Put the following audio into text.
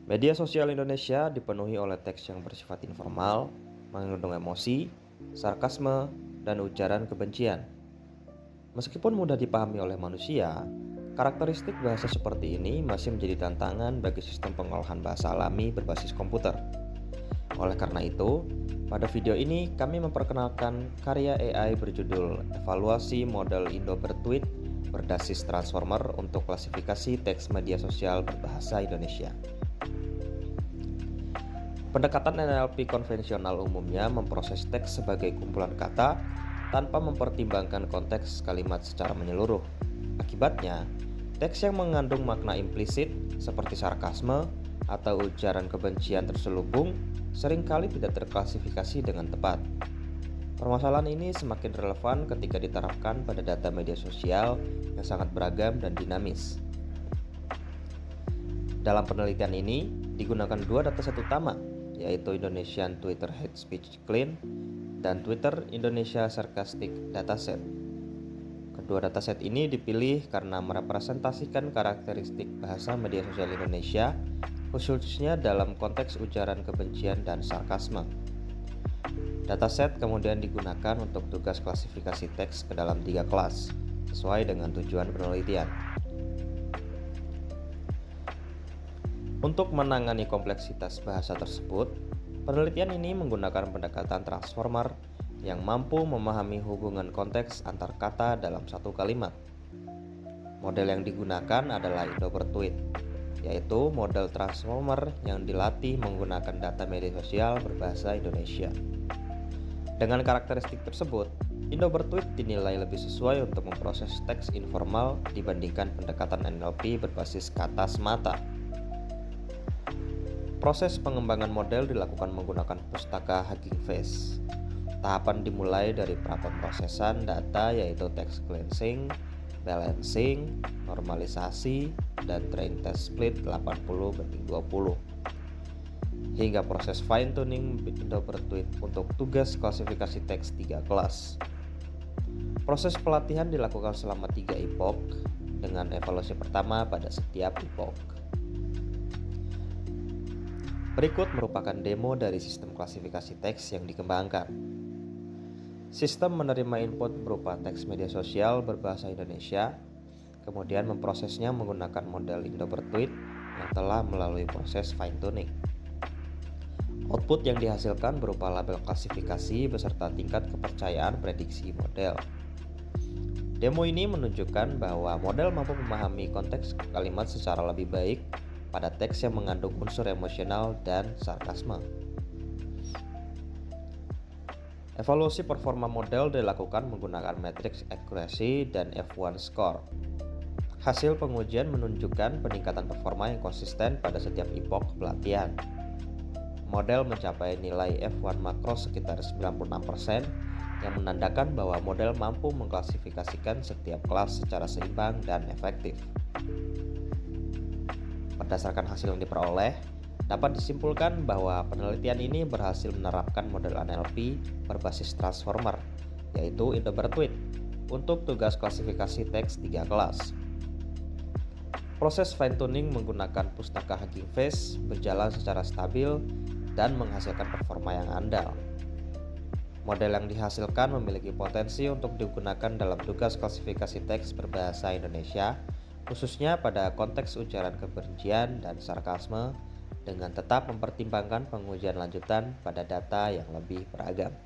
Media sosial Indonesia dipenuhi oleh teks yang bersifat informal, mengandung emosi, sarkasme, dan ujaran kebencian. Meskipun mudah dipahami oleh manusia, karakteristik bahasa seperti ini masih menjadi tantangan bagi sistem pengolahan bahasa alami berbasis komputer. Oleh karena itu, pada video ini kami memperkenalkan karya AI berjudul Evaluasi Model Indo Bertweet berbasis Transformer untuk klasifikasi teks media sosial berbahasa Indonesia. Pendekatan NLP konvensional umumnya memproses teks sebagai kumpulan kata tanpa mempertimbangkan konteks kalimat secara menyeluruh. Akibatnya, teks yang mengandung makna implisit seperti sarkasme atau ujaran kebencian terselubung seringkali tidak terklasifikasi dengan tepat. Permasalahan ini semakin relevan ketika diterapkan pada data media sosial yang sangat beragam dan dinamis. Dalam penelitian ini, digunakan dua dataset utama, yaitu Indonesian Twitter Hate Speech Clean dan Twitter Indonesia Sarcastic Dataset. Kedua dataset ini dipilih karena merepresentasikan karakteristik bahasa media sosial Indonesia, khususnya dalam konteks ujaran kebencian dan sarkasme. Dataset kemudian digunakan untuk tugas klasifikasi teks ke dalam 3 kelas, sesuai dengan tujuan penelitian. Untuk menangani kompleksitas bahasa tersebut, penelitian ini menggunakan pendekatan transformer yang mampu memahami hubungan konteks antar kata dalam satu kalimat. Model yang digunakan adalah Indo Bertweet, yaitu model transformer yang dilatih menggunakan data media sosial berbahasa Indonesia. Dengan karakteristik tersebut, Indo Bertweet dinilai lebih sesuai untuk memproses teks informal dibandingkan pendekatan NLP berbasis kata semata. Proses pengembangan model dilakukan menggunakan pustaka Hugging Face. Tahapan dimulai dari prapemrosesan data yaitu text cleansing, balancing, normalisasi, dan train test split 80/20. Hingga proses fine tuning Indo Bertweet untuk tugas klasifikasi teks 3 kelas. Proses pelatihan dilakukan selama 3 epoch dengan evaluasi pertama pada setiap epoch. Berikut merupakan demo dari sistem klasifikasi teks yang dikembangkan. Sistem menerima input berupa teks media sosial berbahasa Indonesia, kemudian memprosesnya menggunakan model Indo Bertweet yang telah melalui proses fine tuning. Output yang dihasilkan berupa label klasifikasi beserta tingkat kepercayaan prediksi model. Demo ini menunjukkan bahwa model mampu memahami konteks kalimat secara lebih baik pada teks yang mengandung unsur emosional dan sarkasme. Evaluasi performa model dilakukan menggunakan matriks accuracy dan F1 score. Hasil pengujian menunjukkan peningkatan performa yang konsisten pada setiap epoch pelatihan. Model mencapai nilai F1 makro sekitar 96%, yang menandakan bahwa model mampu mengklasifikasikan setiap kelas secara seimbang dan efektif. Berdasarkan hasil yang diperoleh, dapat disimpulkan bahwa penelitian ini berhasil menerapkan model NLP berbasis transformer, yaitu Indo Bertweet, untuk tugas klasifikasi teks 3 kelas. Proses fine-tuning menggunakan pustaka Hugging Face berjalan secara stabil dan menghasilkan performa yang andal. Model yang dihasilkan memiliki potensi untuk digunakan dalam tugas klasifikasi teks berbahasa Indonesia, khususnya pada konteks ujaran kebencian dan sarkasme, dengan tetap mempertimbangkan pengujian lanjutan pada data yang lebih beragam.